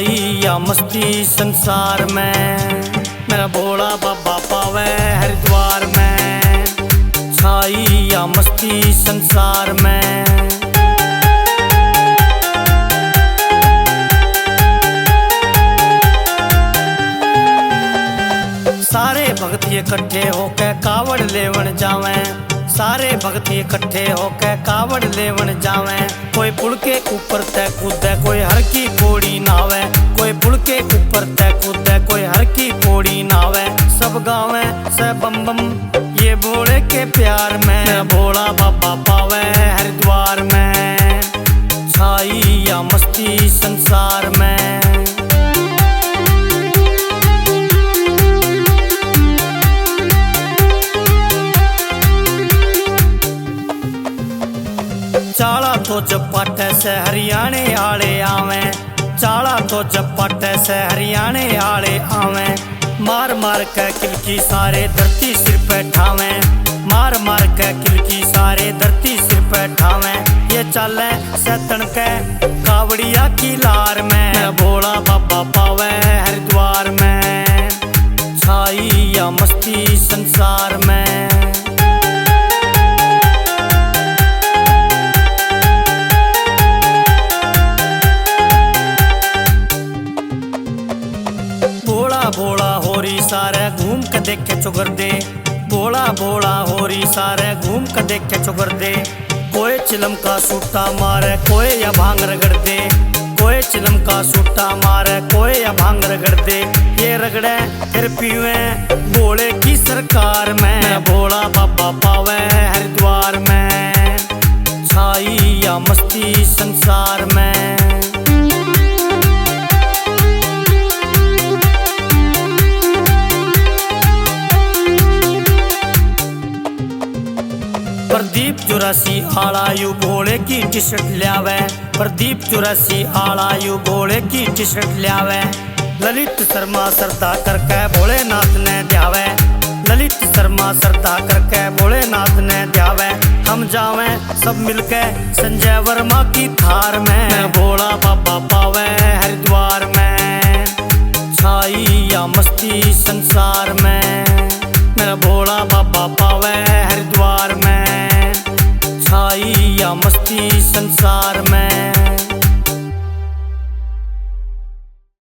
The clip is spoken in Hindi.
छाई या मस्ती संसार में, मेरा भोला बाबा पावे हरिद्वार में। छाई या मस्ती संसार में, सारे भगत इकट्ठे होके कावड़ लेवन जावे। सारे भगत इकट्ठे होके कावड़ लेवन जावे। कोई पुल के ऊपर तय कूदे, कोई हर की पौड़ी नावे। कोई पुल के ऊपर तय कूदे, कोई हर की पौड़ी नावे। सब गावे से बम बम ये भोले के प्यार में, भोला बाबा पावे हरिद्वार में। छाई या मस्ती संसार में, चाला तो जपाटे से हरियाणे आले आवे। चाला तो जपाटे से हरियाणे आले आवे। मार मार के किलकी सारे धरती सिर पे ठावे। मार मार के किलकी सारे धरती सिर पे ठावे। ये चाले सैतन के कावड़िया की लार में, भोला बाबा पावे हरिद्वार में। छाई या मस्ती संसार में, भोला होरी सारे घूम के देखे चुगर दे। भोला भोला होरी सारे घूम के देखे चुगर दे। कोई चिलम का सूटा मारे, कोई या भांग रगड़ दे। कोई चिलम का सूटा मारे, कोई या भांग रगड़ दे। ये रगड़े फिर पीवे भोले की सरकार में, भोला बाबा पावे हरिद्वार में। छाई या मस्ती संसार में, प्रदीप 84 आलायु भोले की टी शर्ट लियावे। प्रदीप 84 आलायु भोले की टी शर्ट लियावे। ललित शर्मा श्रद्धा करके भोलेनाथ ने ध्यावे। ललित शर्मा श्रद्धा करके भोलेनाथ ने ध्यावे। हम जावे सब मिलके संजय वर्मा की थार में, भोला बाबा पावे हरिद्वार में। छाई या मस्ती संसार में, मेरा भोला बाबा पावे हरिद्वार में। छाई या मस्ती संसार